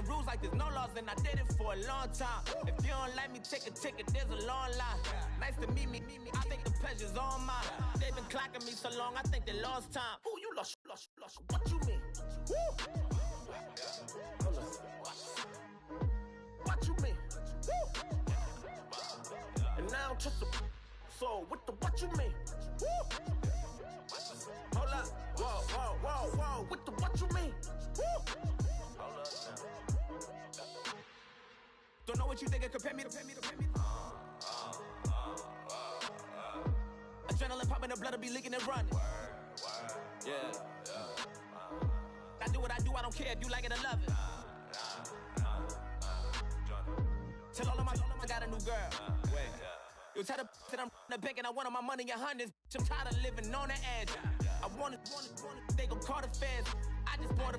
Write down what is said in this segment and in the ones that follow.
breaking rules like there's no laws, and I did it for a long time. If you don't like me, take a ticket, there's a long line. Nice to meet me, I think the pleasure's all mine. They've been clocking me so long, I think they lost time. Ooh, you lost, what you mean? Woo! What you mean? Woo! And now I don't trust the so what the what you mean? Woo! Hold up, whoa, what the what you mean? Woo! Hold up now. Don't know what you think, compare me to adrenaline popping, the blood will be leaking and running. Yeah. I do what I do, I don't care if you like it or love it. Tell all of my I got a new girl. Wait. You tell the that I'm the bank and I want all my money in hundreds. I'm tired of living on the edge. I want it, they gon' call the feds. I just bought a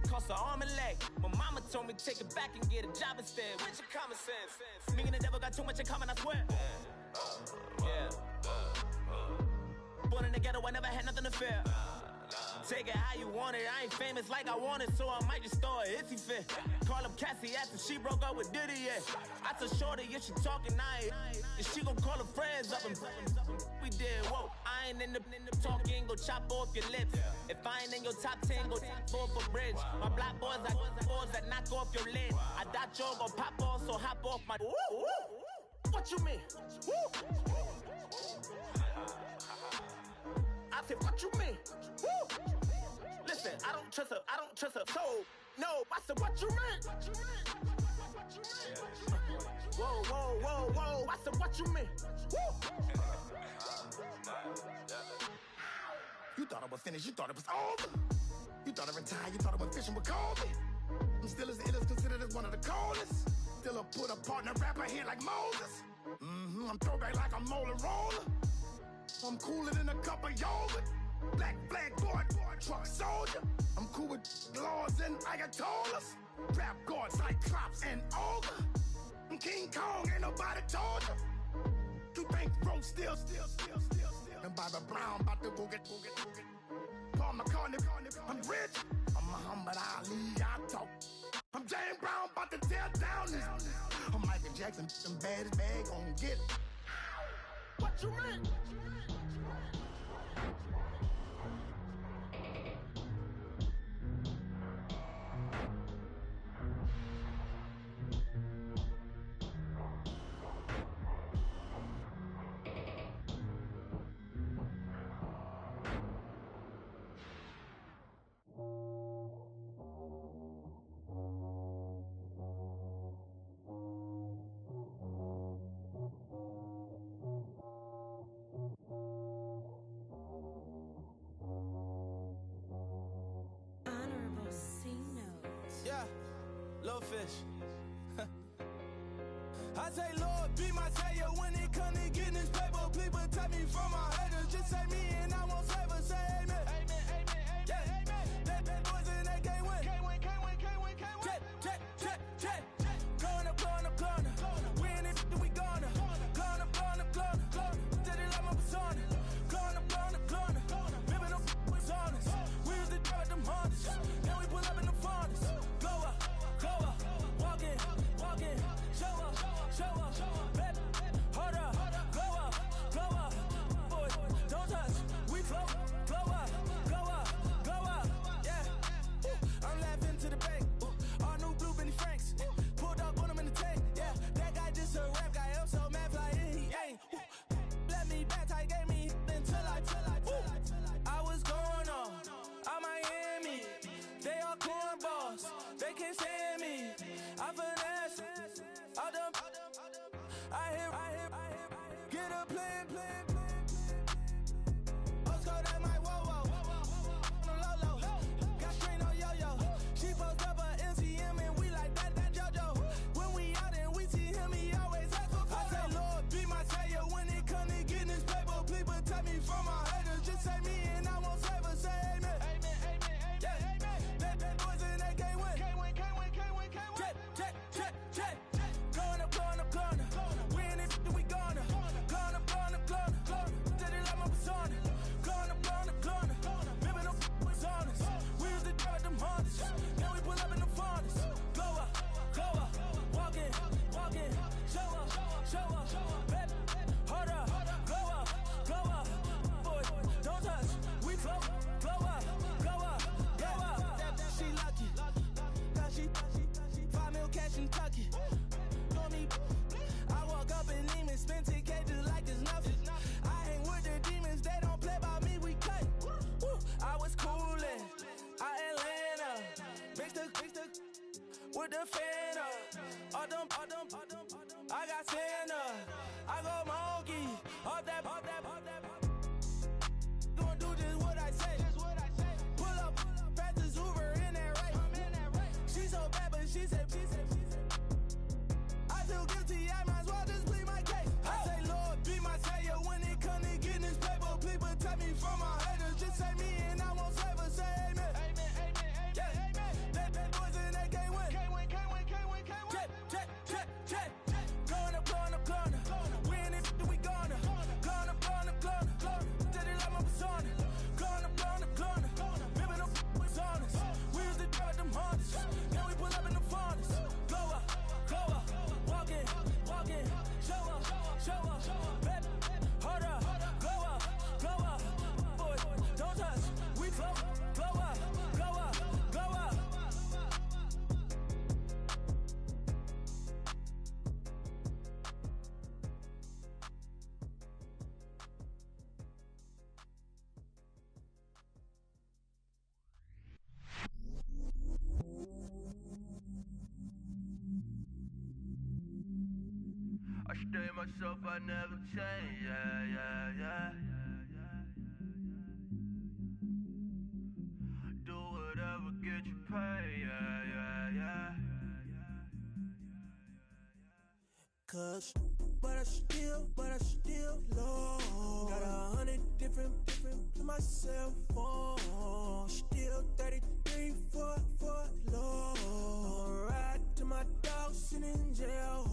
cost an arm and leg. My mama told me take it back and get a job instead. Where's your common sense? Me and the devil got too much in common, I swear. Yeah. Born in the ghetto, I never had nothing to fear. Take it how you want it, I ain't famous like I want it, so I might just throw a hissy fit. Call up Cassie after she broke up with Diddy, yeah. I told Shorty, if she talking, and she gon' call her friends up and we did, whoa. I ain't in the talking, go chop off your lips. If I ain't in your top 10, go top 4 for bridge. My black boys, I got boys that knock off your lid. I thought y'all gon' pop off, so hop off my. What you mean? I said, what you mean? Woo! Listen, I don't trust her soul. No, I said, what you mean? Whoa, I said, what you mean? Woo! You thought I was finished, you thought it was over. You thought I retired, you thought I went fishing with Kobe. I'm still as ill as considered as one of the coldest. Still a put a partner rapper here like Moses. I'm throwback like a molar roller. I'm cooler than a cup of yogurt. Black flag boy, truck soldier. I'm cool with laws and Ayatollahs. Rap god, Cyclops and ogre. I'm King Kong, ain't nobody told you. You think road still. And Bobby Brown about to go get. Paul McCartney, I'm rich. I'm Muhammad Ali, I talk. I'm James Brown, about to tear down this. I'm Michael Jackson, some baddest bag gon' get it. What you mean? Fish. I say, Lord, be my savior when it come to getting this paper. Please protect me from my haters. Just say me and I won't save her. Say amen. Amen. Yeah. Amen. That boys and they can't win. Can't win. Check. Corner. We in it, we gonna. Corner. Steady like my persona. Corner. Ripping them was honest. We used to drive them Hondas. Then we pull up in the Fondas. Go up. Walking, show up, baby, hold up, glow up, boy, don't touch, we float, glow up, yeah, I'm laughing to the bank, all new blue Benny Franks, pulled up on him in the tank, yeah, that guy just a rap guy, I'm so mad fly in, he ain't, let me back, tight gave me, until I was going on, I'm Miami, they all cornballs, they can't stand me. I finesse, all them, I hear, get a plan. Postcode at my whoa, low, got strain on yo-yo. She post up a MCM and we like that JoJo. When we out and we see him, he always ask for photo. I say, Lord, be my savior when it come to getting this paper. Please protect me from my haters. Just say me and I won't save her. Say amen. Yeah, that boys and they can't win. Check. Corner. We in it, we gonna. Corner. Steady like my persona. Corner. with the fan up. I got Santa. I go monkey. Off that. Gonna do just what I say. Pull up, fastest Uber in that race. She so bad, but she said. I feel guilty, I might as well just plead my case. I say, Lord, be my savior when it come to getting this paper. Please protect me from my haters. Just say me and I won't save her. Say amen. That boys in that can't win. Check. Going up. We in it, we gonna. Going up. Till they like my persona. Going up. Ripping up what's on us. We used to drive them Hondas. Now we pull up in the Fondas. Go up. Walk in. Show up. Baby, hold up. Go up. Boys, don't touch. We flow up. I stay myself, I never change, yeah. Do whatever, get you paid, yeah. Cause, but I still low. Got 100 different to my cell phone. Still 33 for low. I'ma ride to my dog sitting in jail.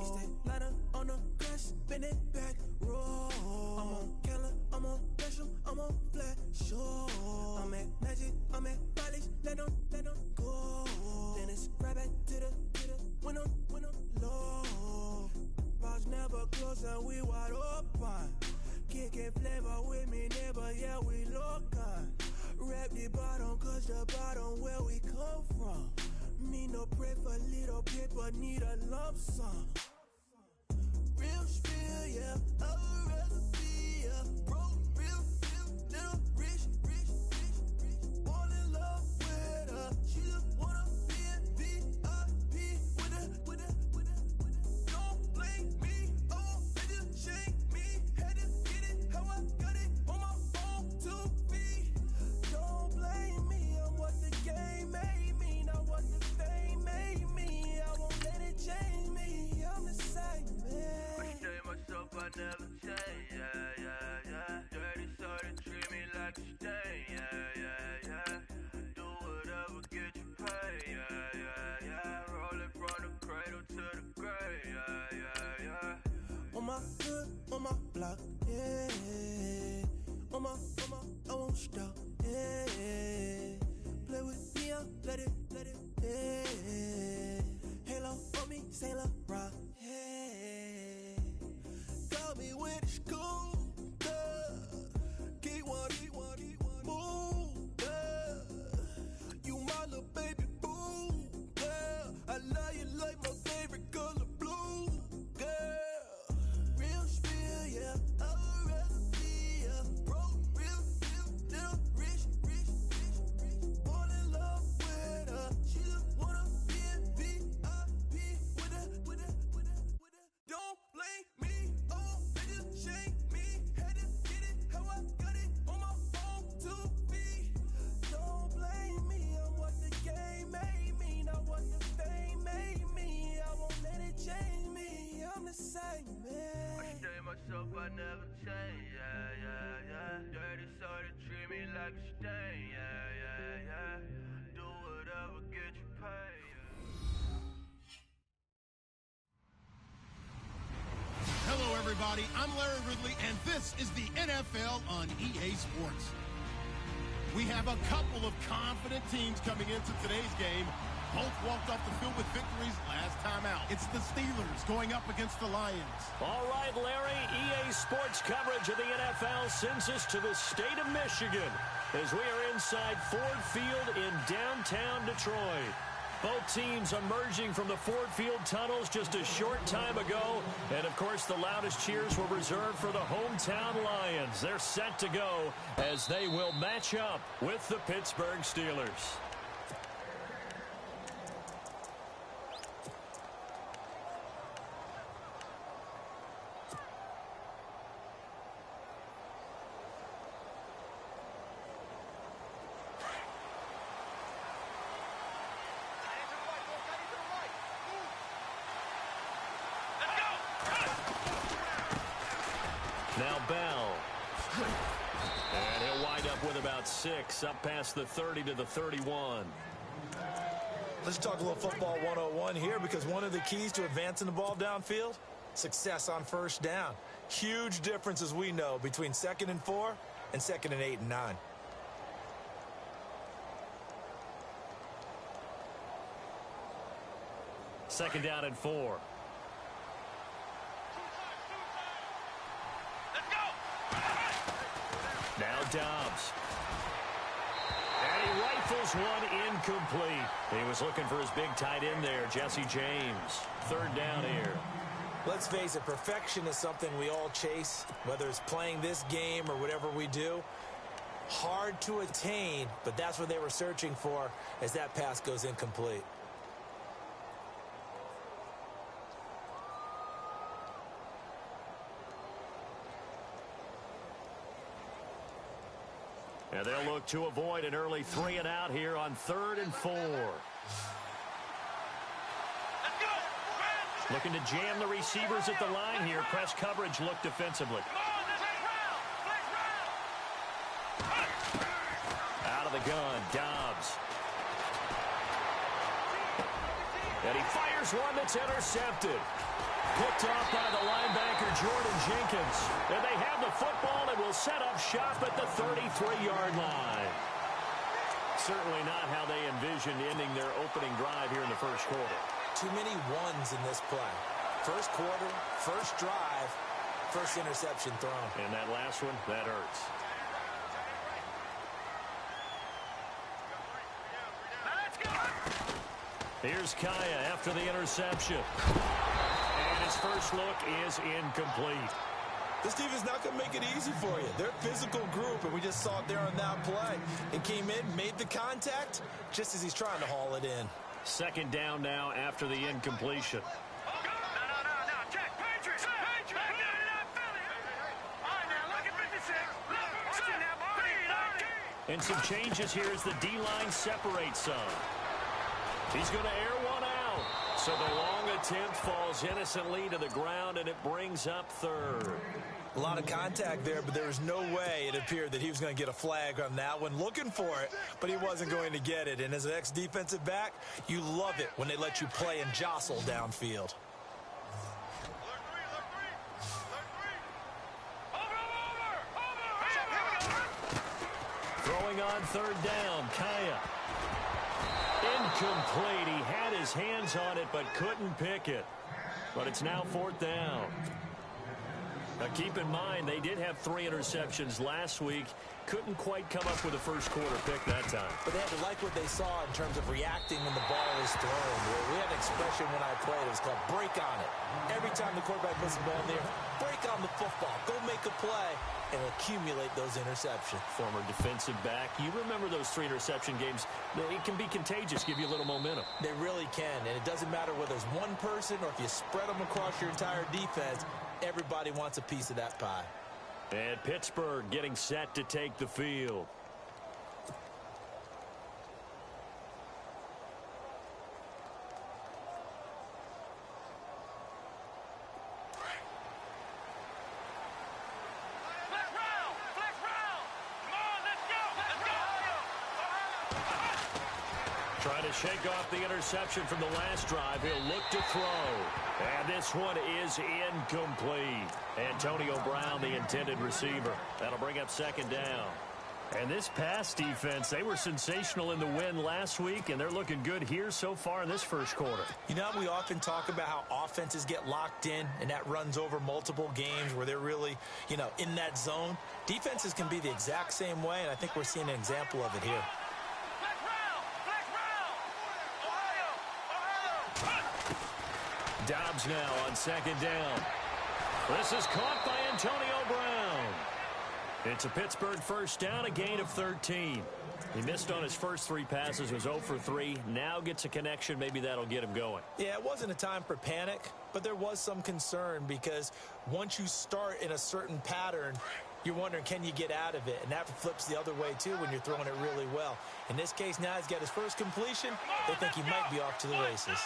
He stay ladder on the grass, spin it back, roll. I'm on Keller, I'm on Gresham, I'm on Flat Shore. I'm at Magic, I'm at Bally's, let them go. Then it's right back to the when I'm low. Bars never close and we wide open. Kicking flavor with me, neighbor, yeah, we local. Rap the bottom, cause the bottom where we come from. Me no pray for little paper, need a lump sum. Real spill, yeah, I would rather be a broke, real little rich. Fall in love with her, she just wanna be a VIP with her. Don't blame me, oh, they just shake me. Had to get it, how I got it on my phone to be. Don't blame me, I'm what the game made me, not what the fame made me. I won't let it change me, I'm the same man. I stay myself, I never change, yeah. Dirty sorta treat me like a stain, yeah. Do whatever, get you paid, yeah. Rolling from the cradle to the grave, yeah. On my hood, on my block, yeah. On my, I won't stop, yeah. Play with me, I'll let it, yeah. Halo on me, Saint Laurent, yeah. Got me with the school, keep one, move, you my little baby boo, girl. I love you like my favorite color blue, girl. Real spill, yeah, I would rather be a broke, real little rich. Fall in love with her, she just wanna be a VIP with her. Don't blame me, oh, they just shake me. Had to get it, how I got it on my phone to be. Don't blame me, I'm what the game made me, not what the fame made me. I won't let it change me, I'm the same man. I stay myself, I never change, yeah. Dirty sorta treat me like a stain, yeah. Do whatever, get you paid, Hello, everybody. I'm Larry Ridley, and this is the NFL on EA Sports. We have a couple of confident teams coming into today's game. Both walked off the field with victories last time out. It's the Steelers going up against the Lions. All right, Larry, EA Sports coverage of the NFL sends us to the state of Michigan as we are inside Ford Field in downtown Detroit. Both teams emerging from the Ford Field tunnels just a short time ago. And, of course, the loudest cheers were reserved for the hometown Lions. They're set to go as they will match up with the Pittsburgh Steelers. Now Bell. And he'll wind up with about 6, up past the 30 to the 31. Let's talk a little football 101 here, because one of the keys to advancing the ball downfield, success on first down. Huge difference, as we know, between 2nd and 4 and 2nd and 8 and 9. Second down and 4. Now Dobbs. And he rifles one incomplete. He was looking for his big tight end there, Jesse James. Third down here. Let's face it, perfection is something we all chase, whether it's playing this game or whatever we do. Hard to attain, but that's what they were searching for as that pass goes incomplete. And they'll look to avoid an early 3 and out here on 3rd and 4. Looking to jam the receivers at the line here. Press coverage look defensively. Out of the gun, Dobbs. And he fires one that's intercepted. Picked off by the linebacker, Jordan Jenkins. And they have the football and will set up shop at the 33-yard line. Certainly not how they envisioned ending their opening drive here in the first quarter. Too many ones in this play. First quarter, first drive, first interception thrown. And that last one, that hurts. Here's Kaya after the interception. And his first look is incomplete. This team is not going to make it easy for you. They're a physical group, and we just saw it there on that play. It came in, made the contact, just as he's trying to haul it in. Second down now after the incompletion. And some changes here as the D-line separates some. He's going to air one out. So the long attempt falls innocently to the ground, and it brings up 3rd. A lot of contact there, but there was no way it appeared that he was going to get a flag on that one. Looking for it, but he wasn't going to get it. And as an ex-defensive back, you love it when they let you play and jostle downfield. Throwing on 3rd down, Kaya. Incomplete. He had his hands on it, but couldn't pick it. But it's now 4th down. Now, keep in mind, they did have 3 interceptions last week. Couldn't quite come up with a first quarter pick that time. But they had to like what they saw in terms of reacting when the ball is thrown. We had an expression when I played. It was called break on it. Every time the quarterback puts the ball in there, break on the football. Go make a play and accumulate those interceptions. Former defensive back. You remember those 3 interception games. It can be contagious, give you a little momentum. They really can, and it doesn't matter whether it's one person or if you spread them across your entire defense. Everybody wants a piece of that pie. And Pittsburgh getting set to take the field. Trying to shake off the interception from the last drive. He'll look to throw. And this one is incomplete. Antonio Brown, the intended receiver. That'll bring up 2nd down. And this pass defense, they were sensational in the win last week, and they're looking good here so far in this first quarter. You know, we often talk about how offenses get locked in, and that runs over multiple games where they're really, in that zone. Defenses can be the exact same way, and I think we're seeing an example of it here. Dobbs now on 2nd down. This is caught by Antonio Brown. It's a Pittsburgh first down, a gain of 13. He missed on his first 3 passes, was 0 for 3. Now gets a connection. Maybe that'll get him going. Yeah, it wasn't a time for panic, but there was some concern because once you start in a certain pattern, you're wondering, can you get out of it? And that flips the other way, too, when you're throwing it really well. In this case, now he's got his first completion. They think he might be off to the races.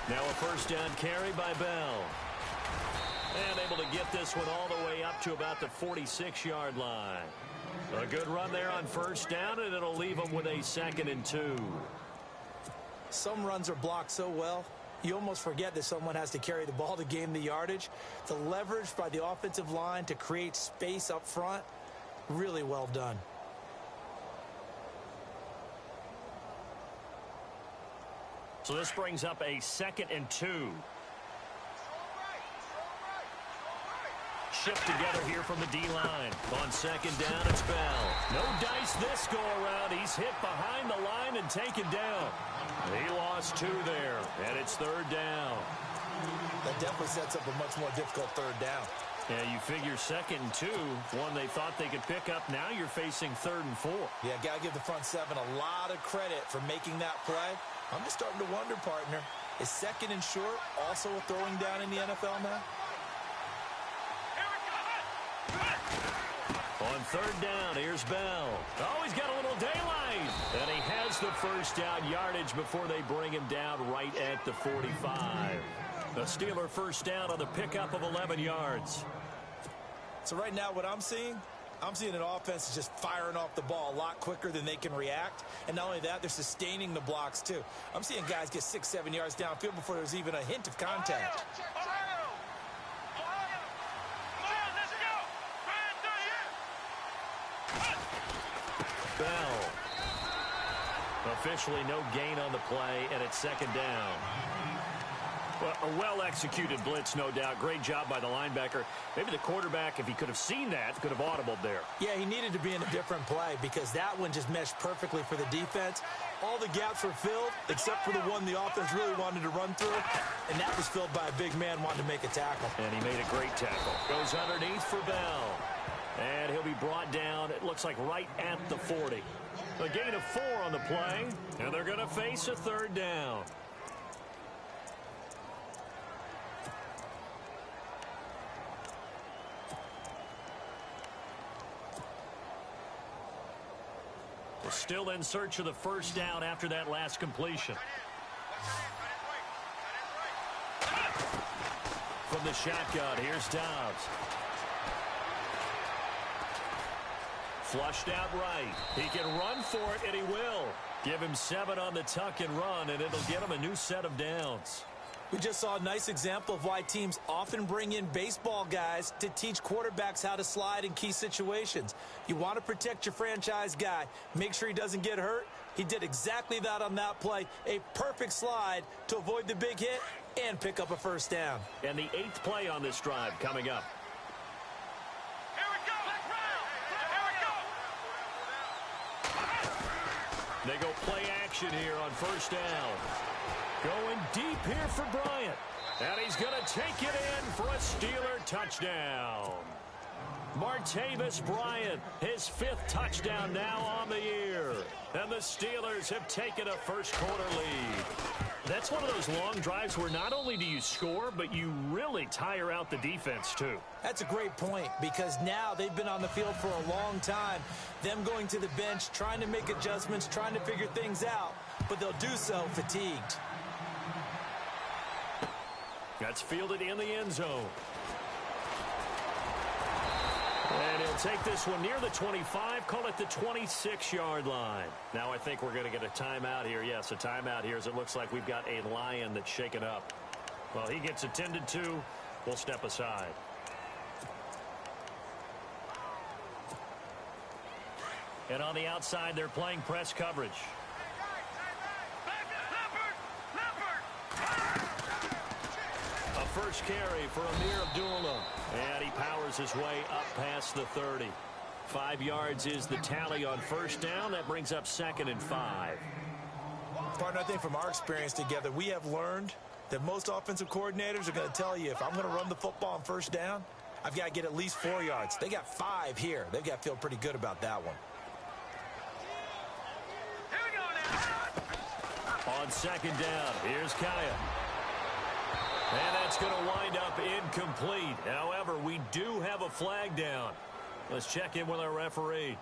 Now a first down carry by Bell. And able to get this one all the way up to about the 46-yard line. A good run there on first down, and it'll leave them with a 2nd and 2. Some runs are blocked so well, you almost forget that someone has to carry the ball to gain the yardage. The leverage by the offensive line to create space up front, really well done. So this brings up a 2nd and 2. Shift together here from the D-line. On 2nd down, it's Bell. No dice this go-around. He's hit behind the line and taken down. He lost 2 there, and it's 3rd down. That definitely sets up a much more difficult 3rd down. Yeah, you figure 2nd and 2, one they thought they could pick up. Now you're facing 3rd and 4. Yeah, got to give the front 7 a lot of credit for making that play. I'm just starting to wonder, partner, is 2nd and short also a throwing down in the NFL now? On 3rd down, here's Bell. Oh, he's got a little daylight. And he has the first down yardage before they bring him down right at the 45. The Steeler first down on the pickup of 11 yards. So right now what I'm seeing an offense just firing off the ball a lot quicker than they can react. And not only that, they're sustaining the blocks too. I'm seeing guys get 6-7 yards downfield before there's even a hint of contact. Bell. Officially no gain on the play, and it's 2nd down. Well, a well-executed blitz, no doubt. Great job by the linebacker. Maybe the quarterback, if he could have seen that, could have audibled there. Yeah, he needed to be in a different play because that one just meshed perfectly for the defense. All the gaps were filled except for the one the offense really wanted to run through, and that was filled by a big man wanting to make a tackle. And he made a great tackle. Goes underneath for Bell. And he'll be brought down, it looks like, right at the 40. A gain of 4 on the play, and they're going to face a 3rd down. We're still in search of the first down after that last completion. From the shotgun, here's Dobbs. Flushed out right. He can run for it, and he will. Give him 7 on the tuck and run, and it'll get him a new set of downs. We just saw a nice example of why teams often bring in baseball guys to teach quarterbacks how to slide in key situations. You want to protect your franchise guy. Make sure he doesn't get hurt. He did exactly that on that play. A perfect slide to avoid the big hit and pick up a first down. And the 8th play on this drive coming up. They go play action here on first down. Going deep here for Bryant. And he's going to take it in for a Steeler touchdown. Martavis Bryant, his 5th touchdown now on the year. And the Steelers have taken a first-quarter lead. That's one of those long drives where not only do you score, but you really tire out the defense, too. That's a great point because now they've been on the field for a long time. Them going to the bench, trying to make adjustments, trying to figure things out, but they'll do so fatigued. That's fielded in the end zone. And he'll take this one near the 25, call it the 26-yard line. Now I think we're going to get a timeout here. Yes, a timeout here as it looks like we've got a Lion that's shaken up. Well, he gets attended to. We'll step aside. And on the outside, they're playing press coverage. A first carry for Amir Abdullah. And he powers his way up past the 30. 5 yards is the tally on first down. That brings up 2nd and 5. Partner, I think from our experience together, we have learned that most offensive coordinators are going to tell you if I'm going to run the football on first down, I've got to get at least 4 yards. They got 5 here. They've got to feel pretty good about that one. On 2nd down, here's Kaya. And that's going to wind up incomplete. However, we do have a flag down. Let's check in with our referee.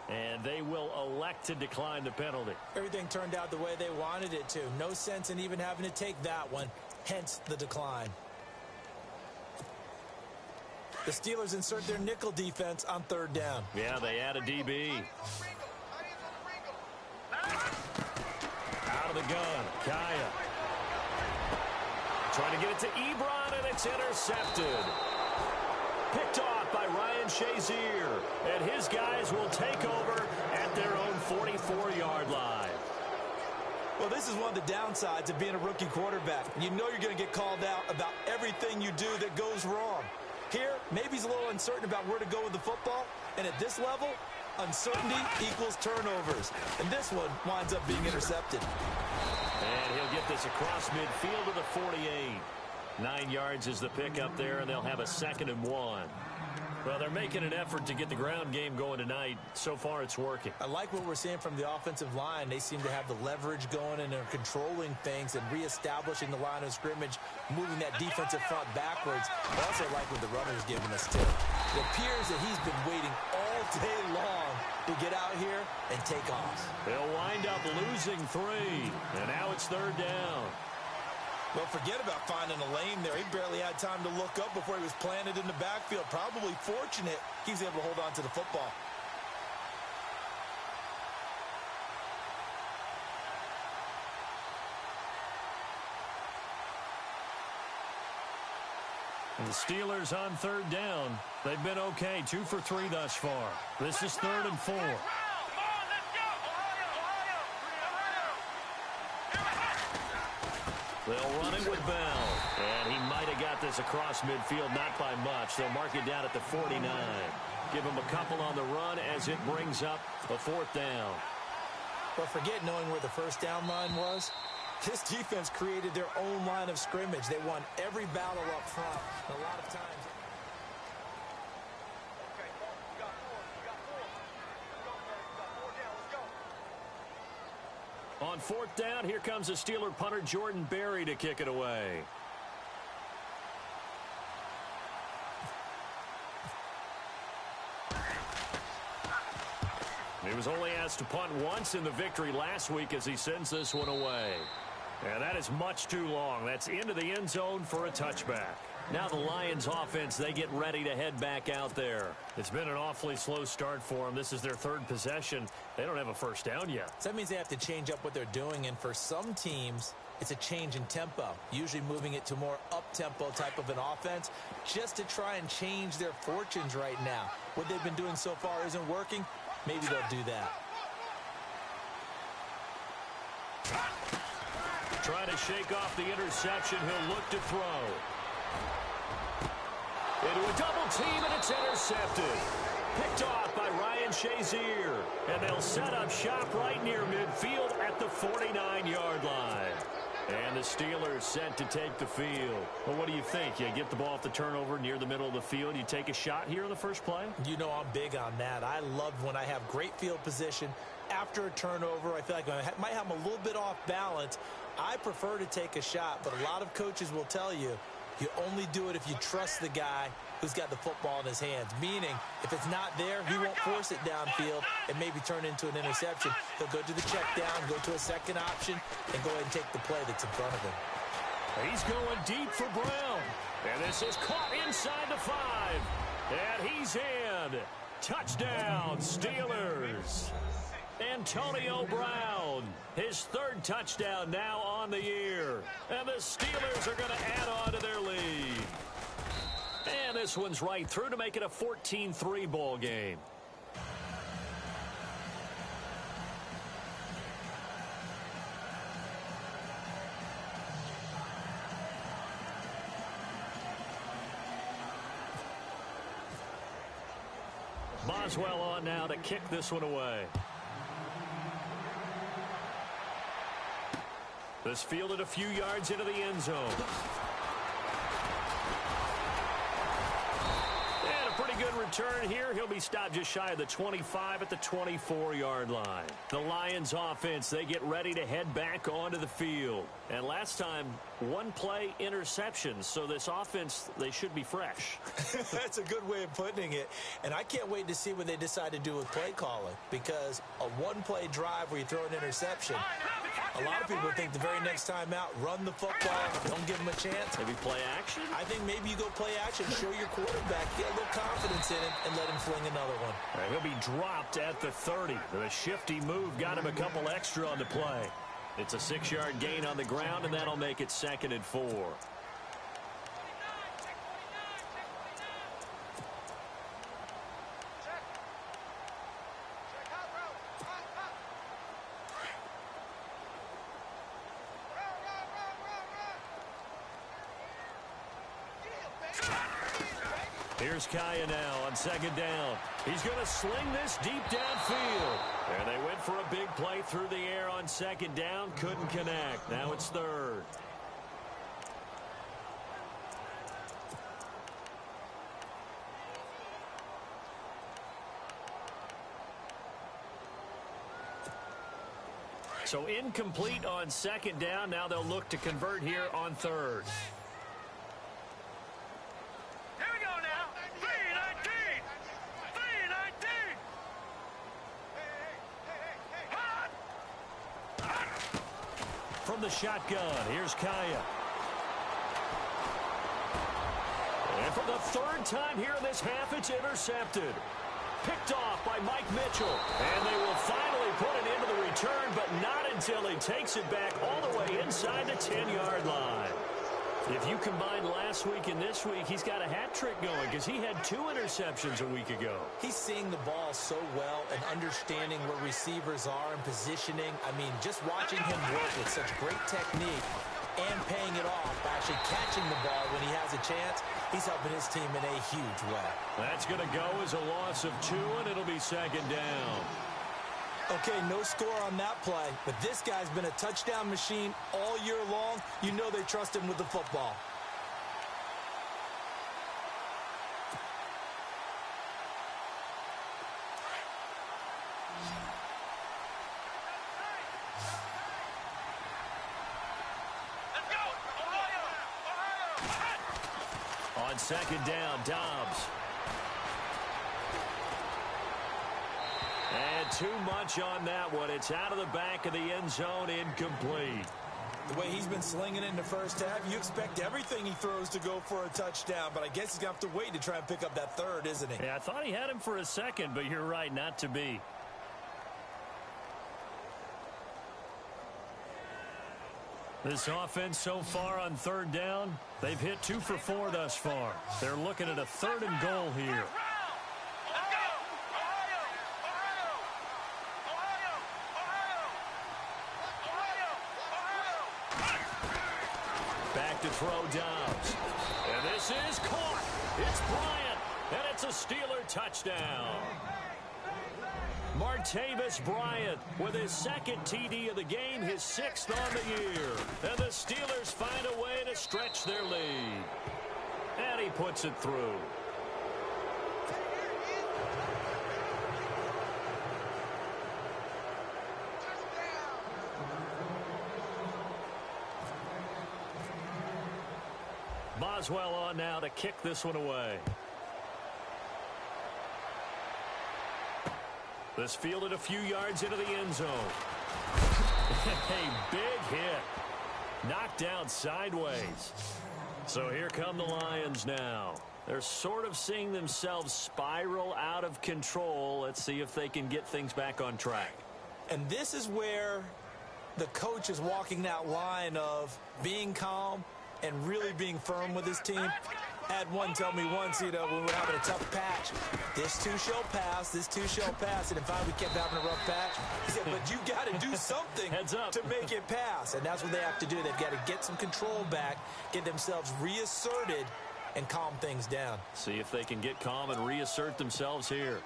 And they will elect to decline the penalty. Everything turned out the way they wanted it to. No sense in even having to take that one, hence the decline. The Steelers insert their nickel defense on third down. Yeah, they add a DB. Out of the gun, Kaya. Trying to get it to Ebron, and it's intercepted. Picked off by Ryan Shazier. And his guys will take over at their own 44-yard line. Well, this is one of the downsides of being a rookie quarterback. You know you're going to get called out about everything you do that goes wrong. Here, maybe he's a little uncertain about where to go with the football. And at this level, uncertainty equals turnovers. And this one winds up being intercepted. And he'll get this across midfield to the 48. 9 yards is the pickup there, and they'll have a 2nd and 1. Well, they're making an effort to get the ground game going tonight. So far, it's working. I like what we're seeing from the offensive line. They seem to have the leverage going, and they're controlling things and reestablishing the line of scrimmage, moving that defensive front backwards. I also like what the runner's giving us, too. It appears that he's been waiting all day long to get out here and take off. They'll wind up losing 3, and now it's 3rd down. Well, forget about finding a lane there. He barely had time to look up before he was planted in the backfield. Probably fortunate he's able to hold on to the football. And the Steelers on 3rd down. They've been okay, 2 for 3 thus far. This is 3rd and 4. They'll run it with Bell. And he might have got this across midfield, not by much. They'll mark it down at the 49. Give him a couple on the run as it brings up a 4th down. But forget knowing where the first down line was. This defense created their own line of scrimmage. They won every battle up front. And a lot of times... On 4th down, here comes the Steeler punter Jordan Berry to kick it away. He was only asked to punt once in the victory last week as he sends this one away. And that is much too long. That's into the end zone for a touchback. Now the Lions offense, they get ready to head back out there. It's been an awfully slow start for them. This is their 3rd possession. They don't have a first down yet. So that means they have to change up what they're doing, and for some teams, it's a change in tempo, usually moving it to more up-tempo type of an offense just to try and change their fortunes right now. What they've been doing so far isn't working. Maybe they'll do that. Trying to shake off the interception. He'll look to throw. Into a double team, and it's intercepted. Picked off by Ryan Shazier. And they'll set up shop right near midfield at the 49-yard line. And the Steelers set to take the field. Well, what do you think? You get the ball off the turnover near the middle of the field. You take a shot here in the first play? You know I'm big on that. I love when I have great field position. After a turnover, I feel like I might have them a little bit off balance. I prefer to take a shot, but a lot of coaches will tell you, you only do it if you trust the guy who's got the football in his hands. Meaning, if it's not there, he won't force it downfield and maybe turn into an interception. He'll go to the check down, go to a second option, and go ahead and take the play that's in front of him. He's going deep for Brown. And this is caught inside the 5. And he's in. Touchdown, Steelers. Antonio Brown, his 3rd touchdown now on the year. And the Steelers are going to add on to their lead. And this one's right through to make it a 14-3 ball game. Boswell on now to kick this one away. This fielded a few yards into the end zone. And a pretty good return here. He'll be stopped just shy of the 25 at the 24-yard line. The Lions offense, they get ready to head back onto the field. And last time, one play interception. So this offense, they should be fresh. That's a good way of putting it. And I can't wait to see what they decide to do with play calling, because a one-play drive where you throw an interception, a lot of people think the very next time out, run the football, don't give them a chance. Maybe play action? I think maybe you go play action, show your quarterback, get a little confidence in him, and let him fling another one. All right, he'll be dropped at the 30. The shifty move got him a couple extra on the play. It's a 6-yard gain on the ground, and that'll make it 2nd and 4. Here's Kaya now on 2nd down. He's going to sling this deep downfield. And they went for a big play through the air on 2nd down. Couldn't connect. Now it's 3rd. So incomplete on 2nd down. Now they'll look to convert here on 3rd. From the shotgun, here's Kaya. And for the 3rd time here in this half, it's intercepted. Picked off by Mike Mitchell. And they will finally put it into the return, but not until he takes it back all the way inside the 10-yard line. If you combine last week and this week, he's got a hat trick going because he had 2 interceptions a week ago. He's seeing the ball so well and understanding where receivers are and positioning. I mean, just watching him work with such great technique and paying it off by actually catching the ball when he has a chance, he's helping his team in a huge way. That's going to go as a loss of 2, and it'll be 2nd down. Okay, no score on that play, but this guy's been a touchdown machine all year long. You know they trust him with the football. On 2nd down, Dobbs. And too much on that one. It's out of the back of the end zone, incomplete. The way he's been slinging it in the first half, you expect everything he throws to go for a touchdown, but I guess he's going to have to wait to try and pick up that 3rd, isn't he? Yeah, I thought he had him for a 2nd, but you're right, not to be. This offense so far on 3rd down, they've hit 2 for 4 thus far. They're looking at a 3rd and goal here. Back to throw Dobbs. And this is caught. It's Bryant. And it's a Steeler touchdown. Martavis Bryant with his 2nd TD of the game, his 6th on the year. And the Steelers find a way to stretch their lead. And he puts it through. Boswell on now to kick this one away. This fielded a few yards into the end zone. A big hit. Knocked down sideways. So here come the Lions now. They're sort of seeing themselves spiral out of control. Let's see if they can get things back on track. And this is where the coach is walking that line of being calm and really being firm with his team. Had one tell me once, when we were having a tough patch, this too shall pass, this too shall pass. And in fact, we kept having a rough patch. He said, but you got to do something Heads up. to make it pass. And that's what they have to do. They've got to get some control back, get themselves reasserted, and calm things down. See if they can get calm and reassert themselves here.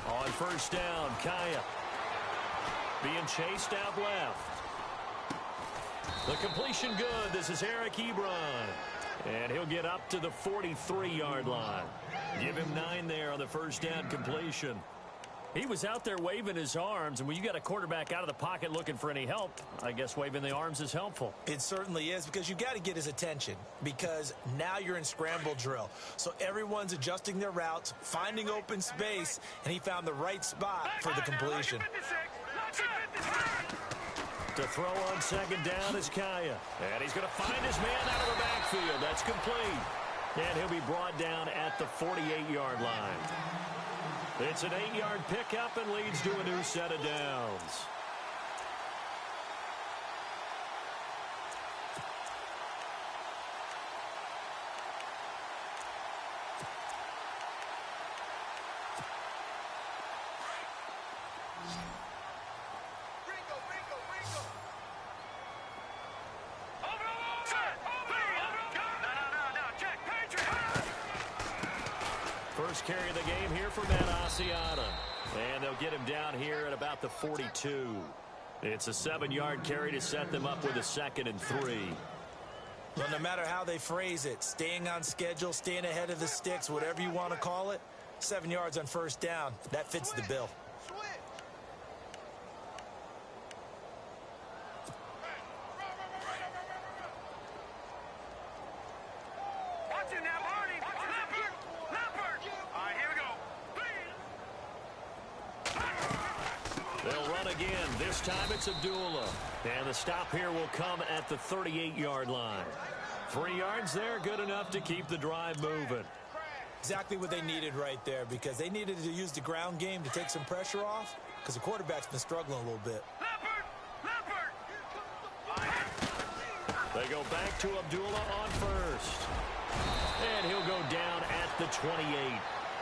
On 1st down, Kaya. being chased out left. The completion good. This is Eric Ebron. And he'll get up to the 43-yard line. Give him 9 there on the first down completion. He was out there waving his arms, and when you got a quarterback out of the pocket looking for any help, I guess waving the arms is helpful. It certainly is, because you got to get his attention, because now you're in scramble drill. So everyone's adjusting their routes, finding open space, and he found the right spot for the completion. To throw on second down is Kaya. And he's going to find his man out of the backfield. That's complete. And he'll be brought down at the 48-yard line. It's an 8-yard pickup and leads to a new set of downs. First carry of the game here for Matt Asiata. And they'll get him down here at about the 42. It's a 7-yard carry to set them up with a 2nd and 3. Well, no matter how they phrase it, staying on schedule, staying ahead of the sticks, whatever you want to call it, 7 yards on first down, that fits the bill. This time it's Abdullah. And the stop here will come at the 38-yard line. 3 yards there, good enough to keep the drive moving. Exactly what they needed right there, because they needed to use the ground game to take some pressure off, because the quarterback's been struggling a little bit. They go back to Abdullah on first. And he'll go down at the 28.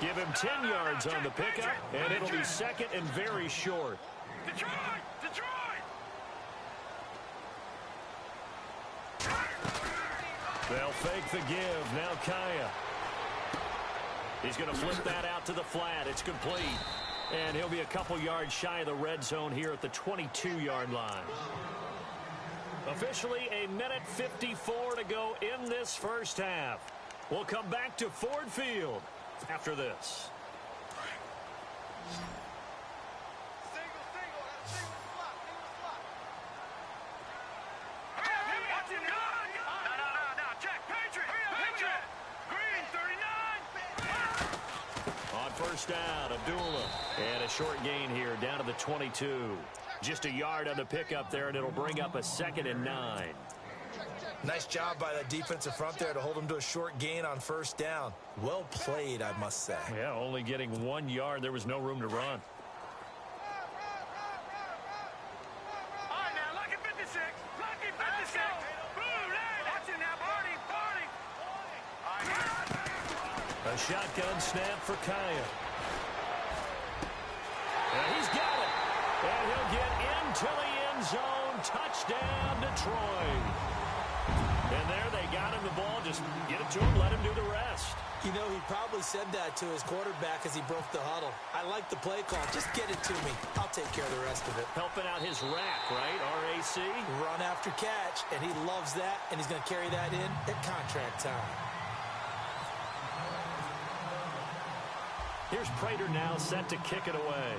Give him 10 yards on the pickup, and it'll be 2nd and very short. Detroit! They'll fake the give. Now Kaya. He's going to flip that out to the flat. It's complete. And he'll be a couple yards shy of the red zone here at the 22-yard line. Officially a minute 54 to go in this first half. We'll come back to Ford Field after this. First down, Abdullah. And a short gain here down to the 22. Just a yard on the pickup there, and it'll bring up a 2nd and 9. Nice job by the defensive front there to hold him to a short gain on first down. Well played, I must say. Yeah, only getting 1 yard. There was no room to run. A shotgun snap for Kaya. And he's got it. And he'll get into the end zone. Touchdown, Detroit. And there they got him the ball. Just get it to him, let him do the rest. You know, he probably said that to his quarterback as he broke the huddle. I like the play call. Just get it to me. I'll take care of the rest of it. Helping out his rack, right? RAC. Run after catch, and he loves that, and he's going to carry that in at contract time. Here's Prater now set to kick it away.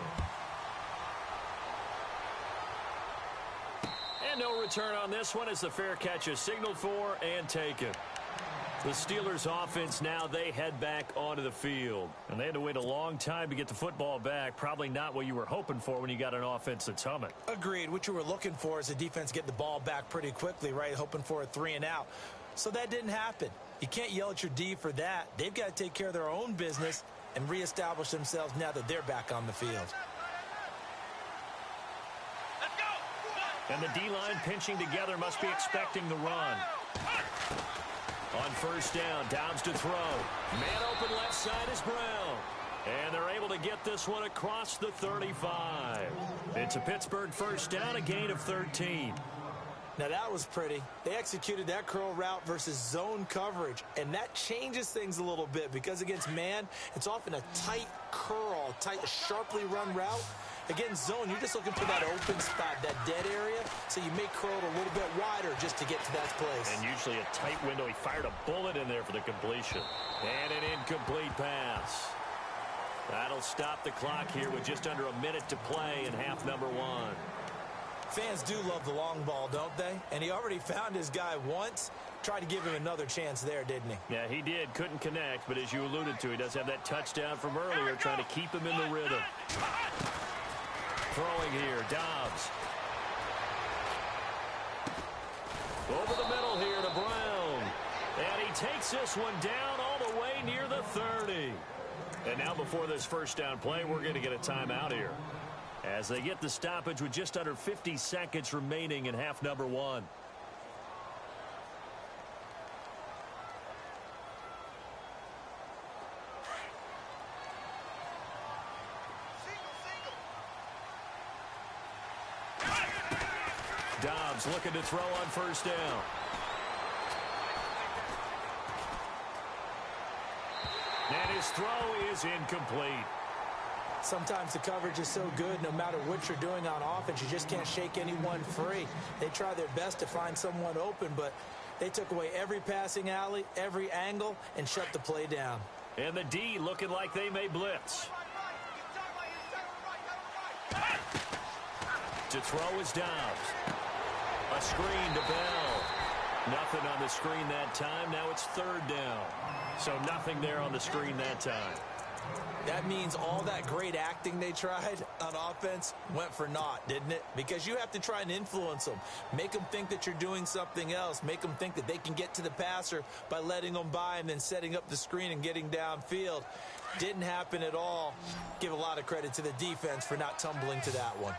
And no return on this one as the fair catch is signaled for and taken. The Steelers offense now, they head back onto the field. And they had to wait a long time to get the football back. Probably not what you were hoping for when you got an offense that's humming. Agreed. What you were looking for is the defense get the ball back pretty quickly, right? Hoping for a 3 and out. So that didn't happen. You can't yell at your D for that. They've got to take care of their own business and reestablish themselves now that they're back on the field. Let's go! And the D-line pinching together must be expecting the run. On first down, Dobbs to throw. Man open left side is Brown. And they're able to get this one across the 35. It's a Pittsburgh first down, a gain of 13. Now that was pretty. They executed that curl route versus zone coverage, and that changes things a little bit because against man, it's often a tight curl, tight, sharply run route, Against zone, you're just looking for that open spot, that dead area, so you may curl it a little bit wider just to get to that place. And usually a tight window. He fired a bullet in there for the completion. And an incomplete pass. That'll stop the clock here with just under a minute to play in half number one. Fans do love the long ball, don't they? And he already found his guy once. Tried to give him another chance there, didn't he? Yeah, he did. Couldn't connect, but as you alluded to, he does have that touchdown from earlier, trying to keep him in the rhythm. Throwing here, Dobbs. Over the middle here to Brown. And he takes this one down all the way near the 30. And now before this first down play, we're going to get a timeout here, as they get the stoppage with just under 50 seconds remaining in half number one. Dobbs looking to throw on first down. And his throw is incomplete. Sometimes the coverage is so good, no matter what you're doing on offense, you just can't shake anyone free. They try their best to find someone open, but they took away every passing alley, every angle, and shut the play down. And the D looking like they may blitz. To throw is Dobbs. A screen to Bell. Nothing on the screen that time. Now it's third down. So nothing there on the screen that time. That means all that great acting they tried on offense went for naught, didn't it? Because you have to try and influence them. Make them think that you're doing something else. Make them think that they can get to the passer by letting them by and then setting up the screen and getting downfield. Didn't happen at all. Give a lot of credit to the defense for not tumbling to that one.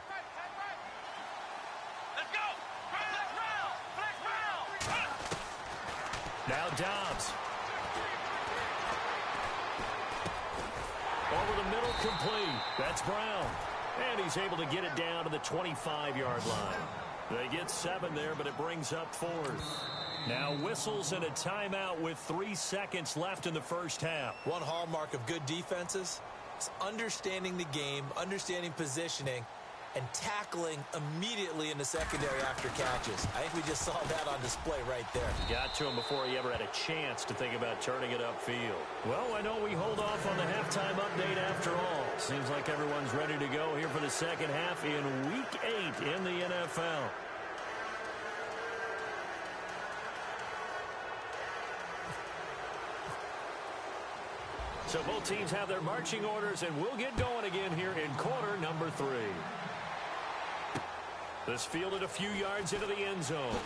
Now Dobbs. Over the middle, complete. That's Brown. And he's able to get it down to the 25-yard line. They get 7 there, but it brings up 4th. Now whistles and a timeout with 3 seconds left in the first half. One hallmark of good defenses is understanding the game, understanding positioning, and tackling immediately in the secondary after catches. I think we just saw that on display right there. Got to him before he ever had a chance to think about turning it upfield. Well, I know we hold off on the halftime update after all. Seems like everyone's ready to go here for the second half in Week 8 in the NFL. So both teams have their marching orders, and we'll get going again here in quarter number 3. This fielded a few yards into the end zone.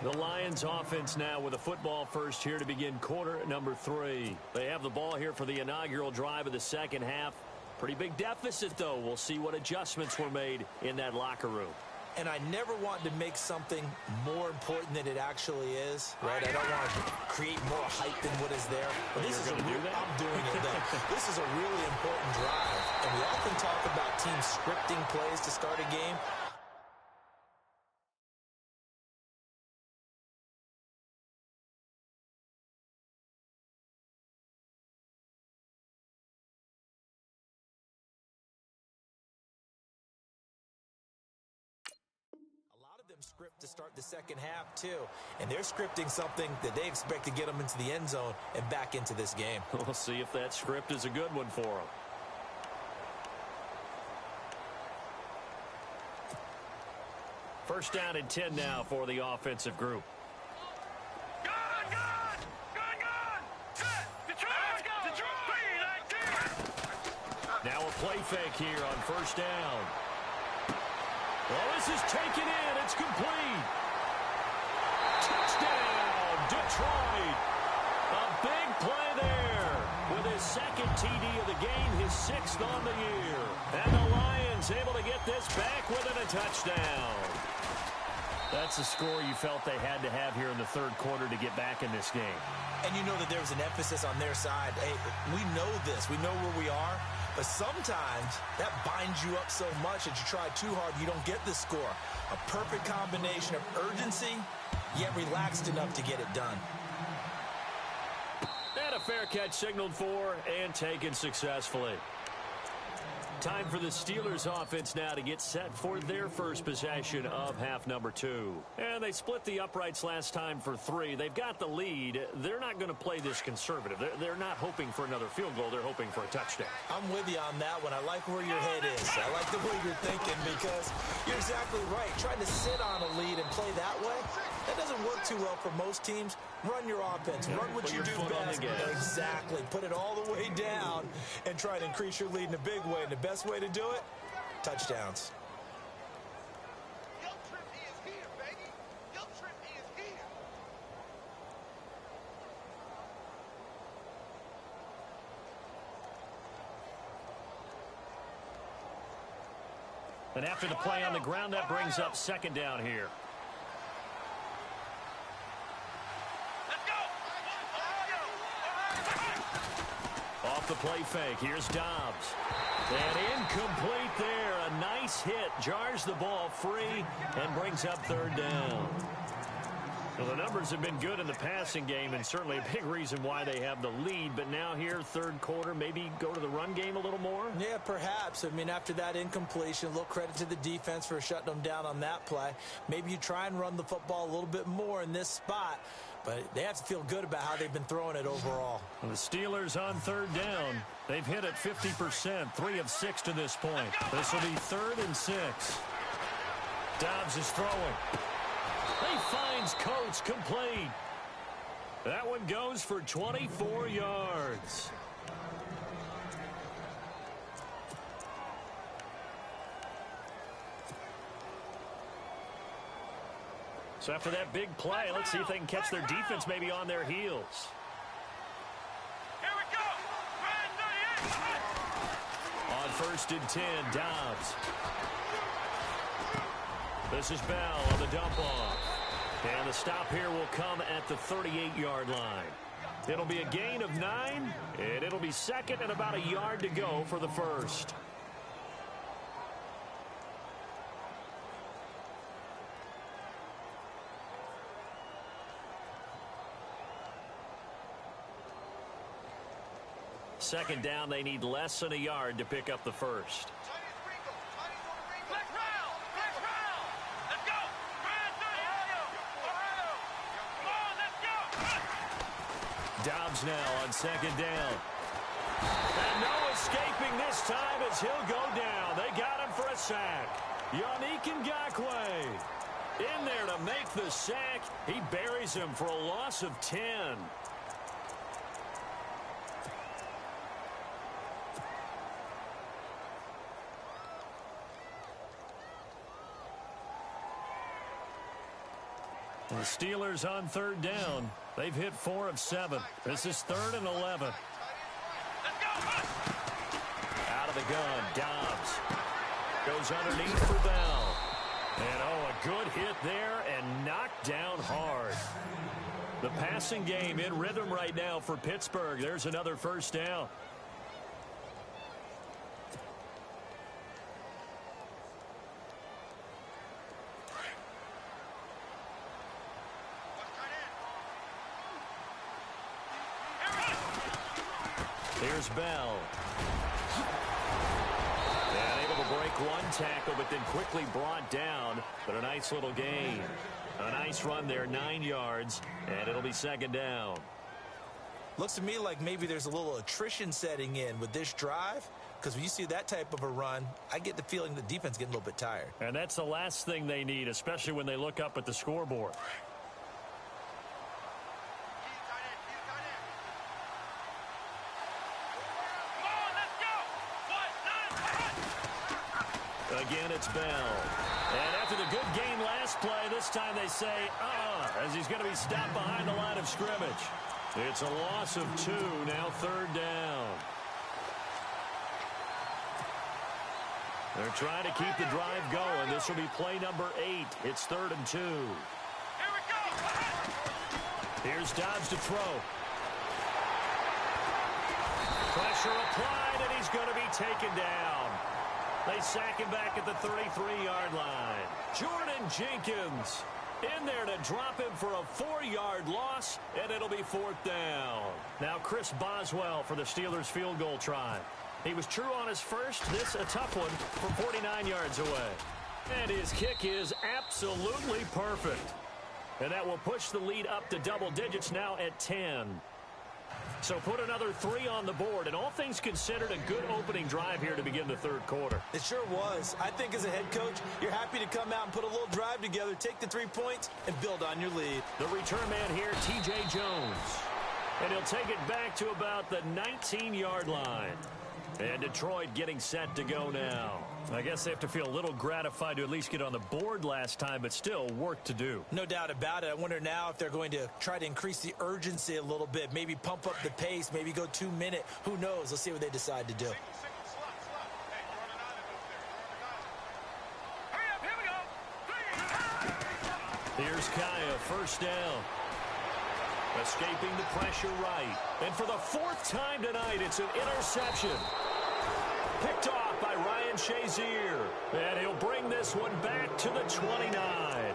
The Lions offense now with a football first here to begin quarter number 3. They have the ball here for the inaugural drive of the second half. Pretty big deficit, though. We'll see what adjustments were made in that locker room. And I never want to make something more important than it actually is, right? I don't want to create more hype than what is there. But this is I'm doing it, though. This is a really important drive. And we often talk about teams scripting plays to start a game. Script to start the second half too, and they're scripting something that they expect to get them into the end zone and back into this game. We'll see if that script is a good one for them. First down and 10 now for the offensive group. Now a play fake here on first down. Well, this is taken in. It's complete. Touchdown, Detroit. A big play there with his second TD of the game, his 6th on the year. And the Lions able to get this back within a touchdown. That's the score you felt they had to have here in the third quarter to get back in this game. And you know that there's an emphasis on their side. Hey, we know this. We know where we are. But sometimes that binds you up so much that you try too hard, you don't get the score. A perfect combination of urgency, yet relaxed enough to get it done. And a fair catch signaled for and taken successfully. Time for the Steelers offense now to get set for their first possession of half number 2. And they split the uprights last time for 3. They've got the lead. They're not going to play this conservative. They're not hoping for another field goal. They're hoping for a touchdown. I'm with you on that one. I like where your head is. I like the way you're thinking because you're exactly right. Trying to sit on a lead and play that way, that doesn't work too well for most teams. Run your offense. Run what you do best. Exactly. Put it all the way down and try to increase your lead in a big way. And the best way to do it, touchdowns. Your trip is here, baby. Your trip is here. And after the play on the ground, that brings up second down here. Off the play fake, here's Dobbs. And incomplete there. A nice hit. Jars the ball free and brings up third down. Well, the numbers have been good in the passing game and certainly a big reason why they have the lead. But now here, third quarter, maybe go to the run game a little more? Yeah, perhaps. I mean, after that incompletion, a little credit to the defense for shutting them down on that play. Maybe you try and run the football a little bit more in this spot. But they have to feel good about how they've been throwing it overall. Well, the Steelers on third down. They've hit it 50%, 3 of 6 to this point. This will be 3rd and 6. Dobbs is throwing. He finds Coates complete. That one goes for 24 yards. So after that big play, let's see if they can catch their defense maybe on their heels. Here we go. On 1st and 10, Dobbs. This is Bell on the dump off. And the stop here will come at the 38-yard line. It'll be a gain of 9, and it'll be 2nd and about a yard to go for the first. Second down, they need less than a yard to pick up the first. Dobbs now on 2nd down. And no escaping this time as he'll go down. They got him for a sack. Yannick Ngakoue in there to make the sack. He buries him for a loss of 10. The Steelers on 3rd down. They've hit 4 of 7. This is 3rd and 11. Out of the gun, Dobbs. Goes underneath for Bell. And a good hit there and knocked down hard. The passing game in rhythm right now for Pittsburgh. There's another first down. Here's Bell. And able to break one tackle, but then quickly brought down. But a nice little gain. A nice run there, 9 yards, and it'll be 2nd down. Looks to me like maybe there's a little attrition setting in with this drive. Because when you see that type of a run, I get the feeling the defense getting a little bit tired. And that's the last thing they need, especially when they look up at the scoreboard. Again, it's Bell. And after the good game last play, this time they say, as he's going to be stopped behind the line of scrimmage. It's a loss of 2, now 3rd down. They're trying to keep the drive going. This will be play number 8. It's 3rd and 2. Here we go. Here's Dobbs to throw. Pressure applied, and he's going to be taken down. They sack him back at the 33-yard line. Jordan Jenkins In there to drop him for a 4-yard loss, and it'll be 4th down. Now Chris Boswell for the Steelers field goal try. He was true on his first. This a tough one from 49 yards away. And his kick is absolutely perfect. And that will push the lead up to double digits now at 10. So put another 3 on the board, and all things considered, a good opening drive here to begin the third quarter. It sure was. I think as a head coach, you're happy to come out and put a little drive together, take the 3 points, and build on your lead. The return man here, T.J. Jones. And he'll take it back to about the 19-yard line. And Detroit getting set to go now. I guess they have to feel a little gratified to at least get on the board last time, but still work to do. No doubt about it. I wonder now if they're going to try to increase the urgency a little bit, maybe pump up the pace, maybe go 2-minute. Who knows? Let's see what they decide to do. Here's Kaya, first down. Escaping the pressure right. And for the 4th time tonight, it's an interception. Picked off by Ryan Shazier. And he'll bring this one back to the 29.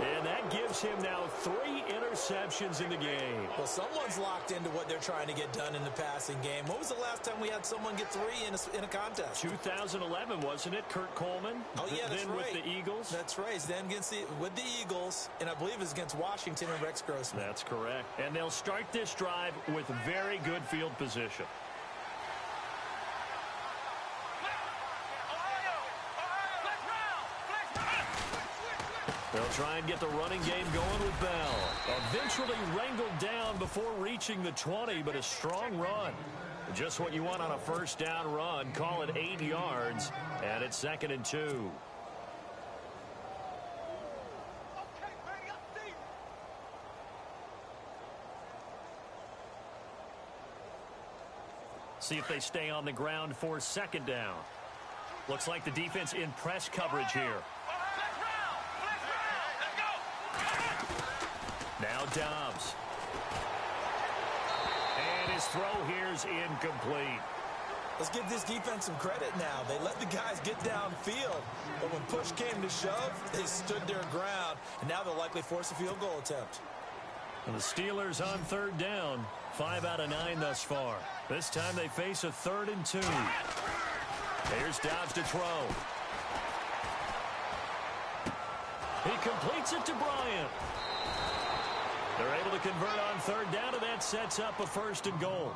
And that gives him now 3 interceptions in the game. Well, someone's locked into what they're trying to get done in the passing game. When was the last time we had someone get 3 in a contest? 2011, wasn't it? Kurt Coleman? Oh, yeah, that's then right. With the Eagles? That's right. Then with the Eagles, and I believe it's against Washington and Rex Grossman. That's correct. And they'll start this drive with very good field position. They'll try and get the running game going with Bell. Eventually wrangled down before reaching the 20, but a strong run. Just what you want on a first down run. Call it 8 yards, and it's 2nd and 2. See if they stay on the ground for 2nd down. Looks like the defense in press coverage here. Now Dobbs. And his throw here's incomplete. Let's give this defense some credit now. They let the guys get downfield, but when push came to shove, they stood their ground, and now they'll likely force a field goal attempt. And the Steelers on 3rd down, 5 out of 9 thus far. This time they face a 3rd and 2. Here's Dobbs to throw. He completes it to Bryant. They're able to convert on 3rd down, and that sets up a 1st and goal.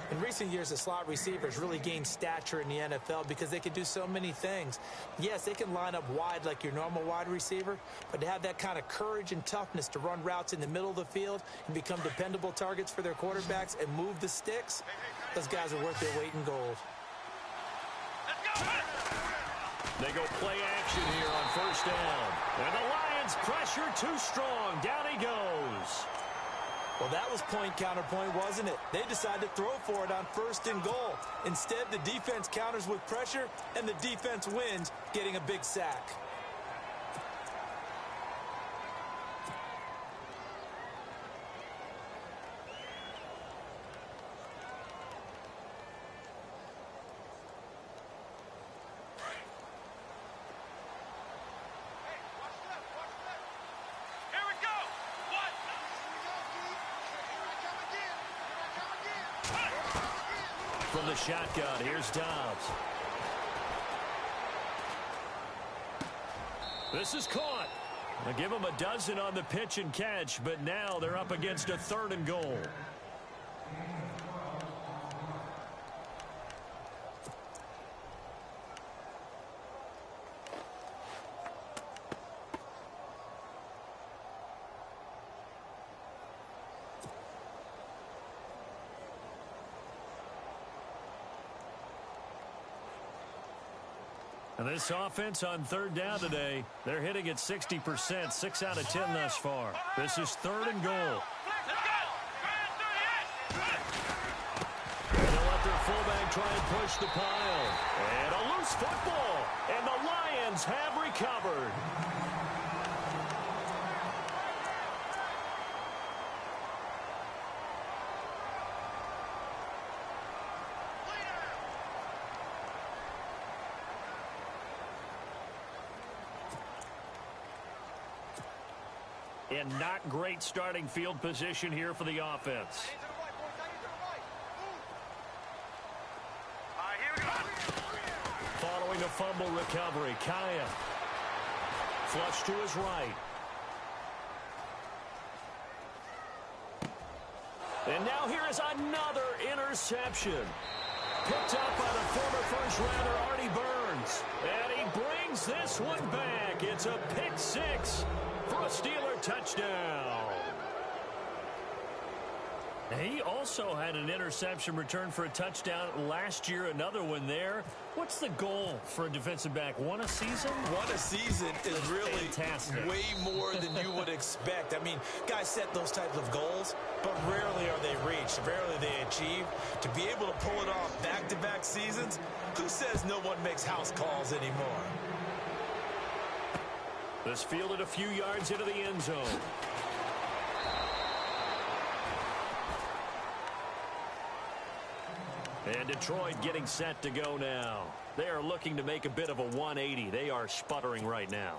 In recent years, the slot receivers really gained stature in the NFL because they can do so many things. Yes, they can line up wide like your normal wide receiver, but to have that kind of courage and toughness to run routes in the middle of the field and become dependable targets for their quarterbacks and move the sticks, those guys are worth their weight in gold. They go play action here on 1st down. And the Lions pressure too strong. Down he goes. Well, that was point counterpoint, wasn't it? They decided to throw for it on 1st and goal. Instead, the defense counters with pressure, and the defense wins, getting a big sack. From the shotgun, here's Dobbs. This is caught. They'll give them a dozen on the pitch and catch, but now they're up against a 3rd and goal. And this offense on 3rd down today, they're hitting at 60%, 6 out of 10 thus far. This is 3rd and goal. And they'll let their fullback try and push the pile. And a loose football. And the Lions have recovered. And not great starting field position here for the offense. Following a fumble recovery, Kaya. Flush to his right. And now here is another interception. Picked up by the former first-rounder Artie Burns. And he brings this one back. It's a pick six for a Steeler touchdown. He also had an interception return for a touchdown last year. Another one there. What's the goal for a defensive back? One a season? One a season is really fantastic. Way more than you would expect. I mean, guys set those types of goals, but rarely are they reached. Rarely they achieve. To be able to pull it off back-to-back seasons, who says no one makes house calls anymore? This fielded a few yards into the end zone. And Detroit getting set to go now. They are looking to make a bit of a 180. They are sputtering right now.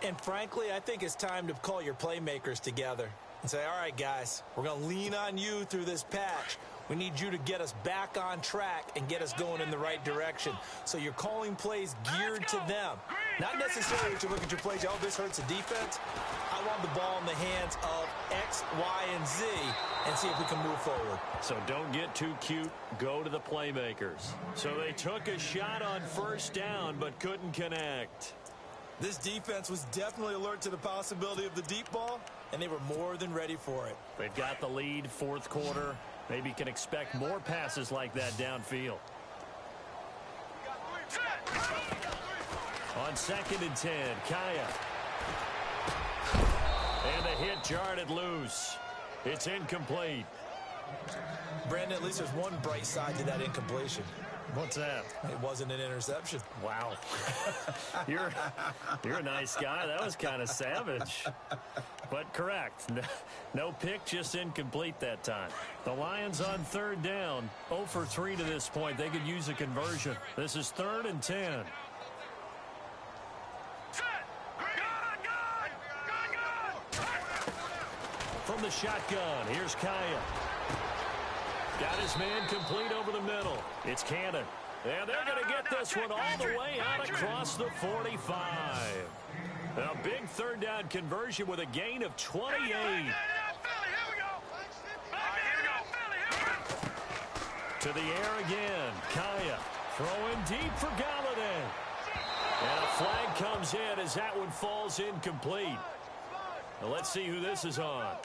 And frankly, I think it's time to call your playmakers together and say, all right, guys, we're going to lean on you through this patch. We need you to get us back on track and get us going in the right direction. So you're calling plays geared to them. Not necessarily to look at your plays, oh, this hurts the defense. I want the ball in the hands of X, Y, and Z and see if we can move forward. So don't get too cute. Go to the playmakers. So they took a shot on first down but couldn't connect. This defense was definitely alert to the possibility of the deep ball, and they were more than ready for it. They've got the lead, fourth quarter. Maybe can expect more passes like that downfield. On 2nd and 10, Kaya. And the hit jarred it loose. It's incomplete. Brandon, at least there's one bright side to that incompletion. What's that? It wasn't an interception. Wow. You're a nice guy. That was kind of savage. But correct. No pick, just incomplete that time. The Lions on 3rd down. 0 for 3 to this point. They could use a conversion. This is 3rd and 10. From the shotgun, here's Kaya. Got his man complete over the middle. It's Cannon. And they're going to get this one all the way out across the 45. A big 3rd down conversion with a gain of 28. To the air again. Kaya throwing deep for Galladay. And a flag comes in as that one falls incomplete. Now let's see who this is on.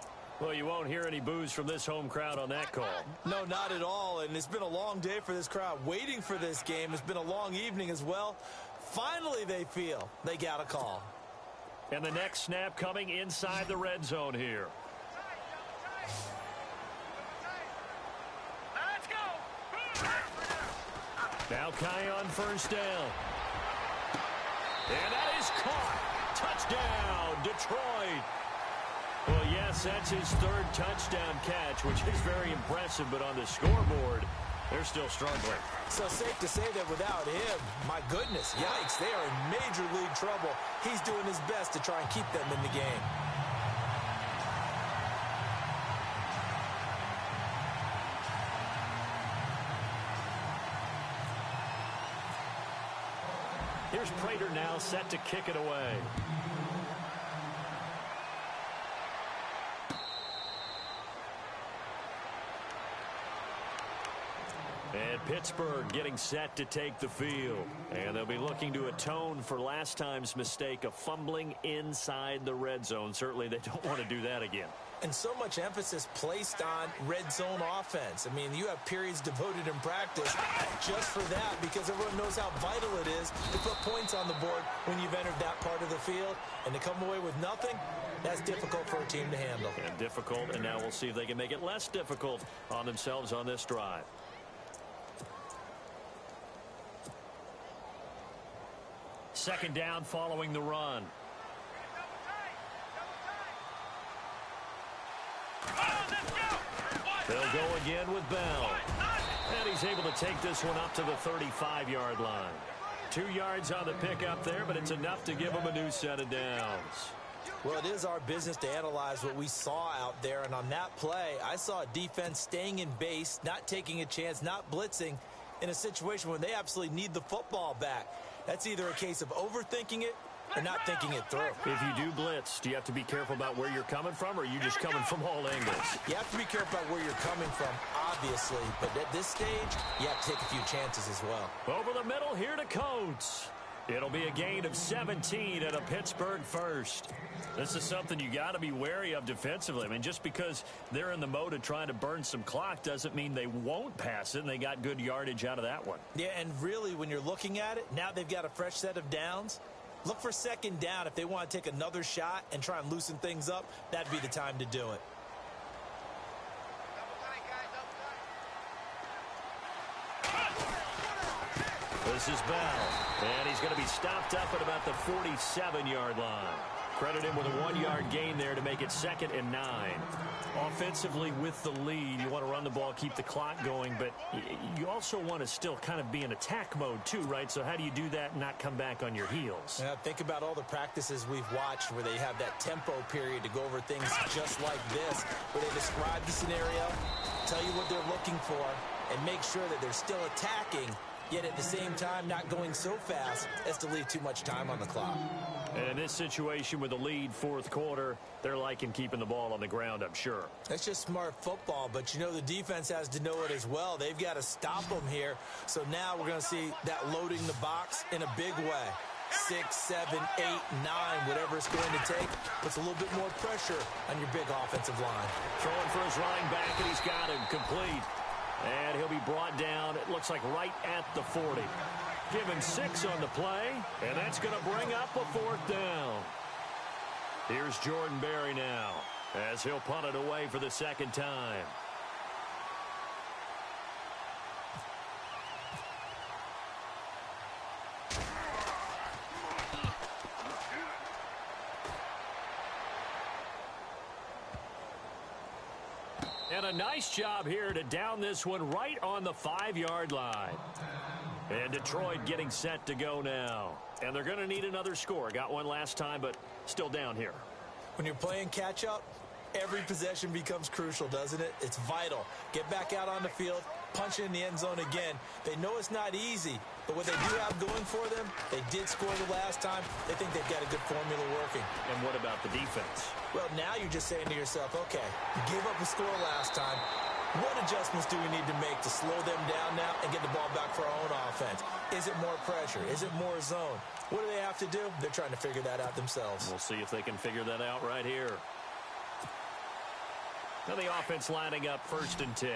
Well, you won't hear any boos from this home crowd on that call. No, not at all. And it's been a long day for this crowd waiting for this game. It's been a long evening as well. Finally, they feel they got a call. And the next snap coming inside the red zone here. Let's go. Now Kai on 1st down. And that is caught. Touchdown, Detroit. Well, yes, that's his 3rd touchdown catch, which is very impressive, but on the scoreboard, they're still struggling. So safe to say that without him, my goodness, yikes, they are in major league trouble. He's doing his best to try and keep them in the game. Here's Prater now set to kick it away. And Pittsburgh getting set to take the field. And they'll be looking to atone for last time's mistake of fumbling inside the red zone. Certainly they don't want to do that again. And so much emphasis placed on red zone offense. I mean, you have periods devoted in practice just for that because everyone knows how vital it is to put points on the board when you've entered that part of the field. And to come away with nothing, that's difficult for a team to handle. And difficult, and now we'll see if they can make it less difficult on themselves on this drive. Second down following the run. They'll go again with Bell. And he's able to take this one up to the 35-yard line. 2 yards on the pickup there, but it's enough to give him a new set of downs. Well, it is our business to analyze what we saw out there. And on that play, I saw a defense staying in base, not taking a chance, not blitzing in a situation when they absolutely need the football back. That's either a case of overthinking it or not thinking it through. If you do blitz, do you have to be careful about where you're coming from, or are you just coming from all angles? You have to be careful about where you're coming from, obviously. But at this stage, you have to take a few chances as well. Over the middle here to Coates. It'll be a gain of 17 and a Pittsburgh first. This is something you got to be wary of defensively. I mean, just because they're in the mode of trying to burn some clock doesn't mean they won't pass it, and they got good yardage out of that one. Yeah, and really, when you're looking at it, now they've got a fresh set of downs. Look for second down. If they want to take another shot and try and loosen things up, that'd be the time to do it. This is Bell, and he's going to be stopped up at about the 47-yard line. Credit him with a 1-yard gain there to make it 2nd and 9. Offensively with the lead, you want to run the ball, keep the clock going, but you also want to still kind of be in attack mode too, right? So how do you do that and not come back on your heels? Yeah, think about all the practices we've watched where they have that tempo period to go over things just like this, where they describe the scenario, tell you what they're looking for, and make sure that they're still attacking, yet at the same time not going so fast as to leave too much time on the clock. And in this situation with the lead fourth quarter, they're liking keeping the ball on the ground, I'm sure. That's just smart football, but you know the defense has to know it as well. They've got to stop them here. So now we're going to see that loading the box in a big way. 6, 7, 8, 9, whatever it's going to take, puts a little bit more pressure on your big offensive line. Throwing for his running back, and he's got him complete. And he'll be brought down, it looks like right at the 40. Given 6 on the play, and that's going to bring up a 4th down. Here's Jordan Berry now, as he'll punt it away for the 2nd time. And a nice job here to down this one right on the 5-yard line. And Detroit getting set to go now. And they're going to need another score. Got one last time, but still down here. When you're playing catch-up, every possession becomes crucial, doesn't it? It's vital. Get back out on the field, punch it in the end zone again. They know it's not easy, but what they do have going for them, they did score the last time. They think they've got a good formula working. And what about the defense? Well, now you're just saying to yourself, okay, you gave up a score last time. What adjustments do we need to make to slow them down now and get the ball back for our own offense? Is it more pressure? Is it more zone? What do they have to do? They're trying to figure that out themselves. We'll see if they can figure that out right here. Now the offense lining up 1st and 10.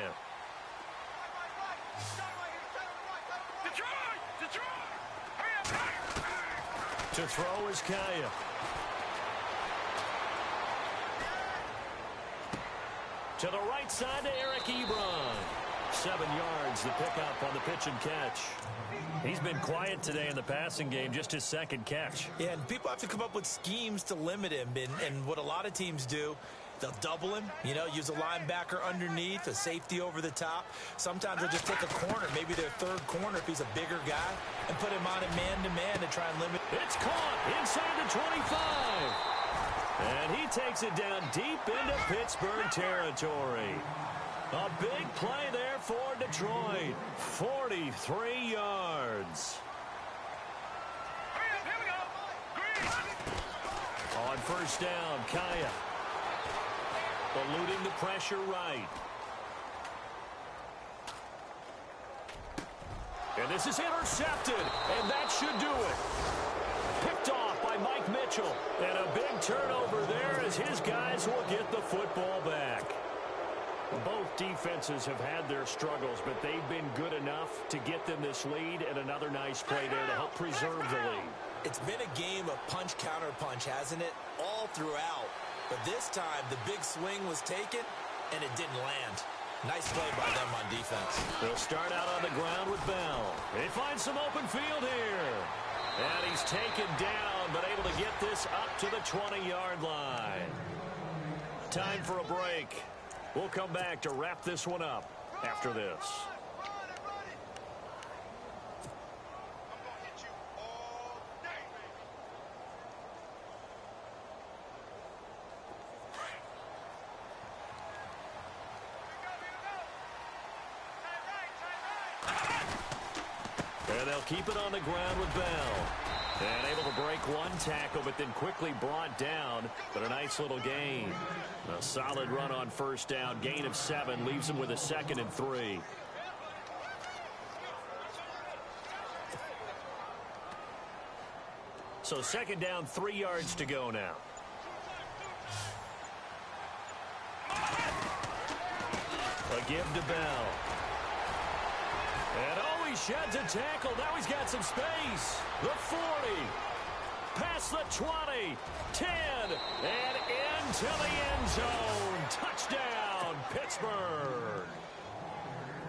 To throw is Kaya. To the right side to Eric Ebron. 7 yards, the pickup on the pitch and catch. He's been quiet today in the passing game, just his 2nd catch. Yeah, and people have to come up with schemes to limit him. And what a lot of teams do, they'll double him, use a linebacker underneath, a safety over the top. Sometimes they'll just take a corner, maybe their 3rd corner if he's a bigger guy, and put him on a man-to-man to try and limit. It's caught inside the 25. And he takes it down deep into Pittsburgh territory. A big play there for Detroit. 43 yards. On 1st down, Kaya. Eluding the pressure right. And this is intercepted. And that should do it. Picked off by Mike Mitchell. And a big turnover there as his guys will get the football back. Both defenses have had their struggles, but they've been good enough to get them this lead, and another nice play there to help preserve the lead. It's been a game of punch-counter-punch, hasn't it? All throughout. But this time, the big swing was taken, and it didn't land. Nice play by them on defense. They'll start out on the ground with Bell. They find some open field here. And he's taken down, but able to get this up to the 20-yard line. Time for a break. We'll come back to wrap this one up after this. And they'll keep it on the ground with Bell. And able to break one tackle, but then quickly brought down. But a nice little gain. A solid run on first down. Gain of 7 leaves him with a 2nd and 3. So 2nd down, 3 yards to go now. A give to Bell. And oh, he sheds a tackle. Now he's got some space. The 40. Past the 20. 10. And into the end zone. Touchdown, Pittsburgh.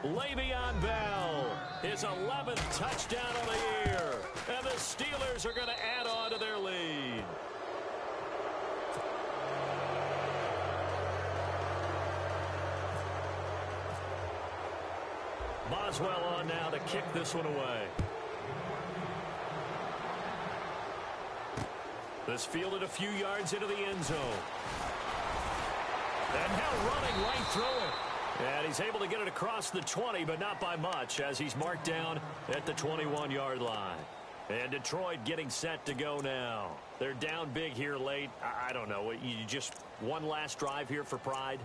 Le'Veon Bell, his 11th touchdown of the year. And the Steelers are going to add on to their lead. Boswell on now to kick this one away. This fielded a few yards into the end zone. And now running right through it. And he's able to get it across the 20, but not by much, as he's marked down at the 21-yard line. And Detroit getting set to go now. They're down big here late. I don't know. You just one last drive here for pride?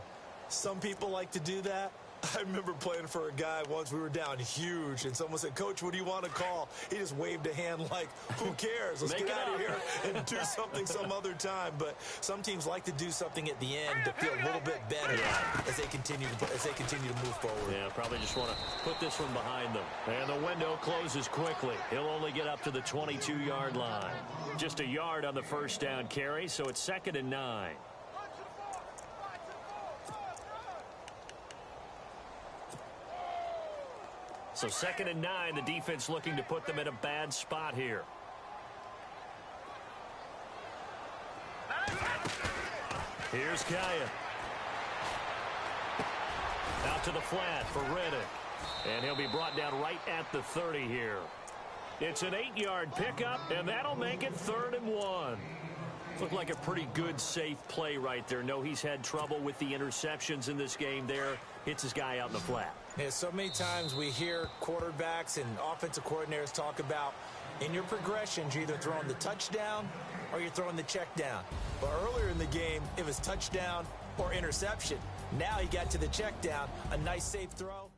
Some people like to do that. I remember playing for a guy once. We were down huge, and someone said, "Coach, what do you want to call?" He just waved a hand like, who cares? Let's get out of here and do something some other time. But some teams like to do something at the end to feel a little bit better as they continue to move forward. Yeah, probably just want to put this one behind them. And the window closes quickly. He'll only get up to the 22-yard line. Just a yard on the first down carry, so it's 2nd and 9. So 2nd and 9, the defense looking to put them in a bad spot here. Here's Kaya. Out to the flat for Riddick. And he'll be brought down right at the 30 here. It's an 8-yard pickup, and that'll make it 3rd and 1. Looked like a pretty good, safe play right there. No, he's had trouble with the interceptions in this game there. Hits his guy out in the flat. Yeah, so many times we hear quarterbacks and offensive coordinators talk about in your progressions, you're either throwing the touchdown or you're throwing the check down. But earlier in the game, it was touchdown or interception. Now he got to the check down, a nice safe throw.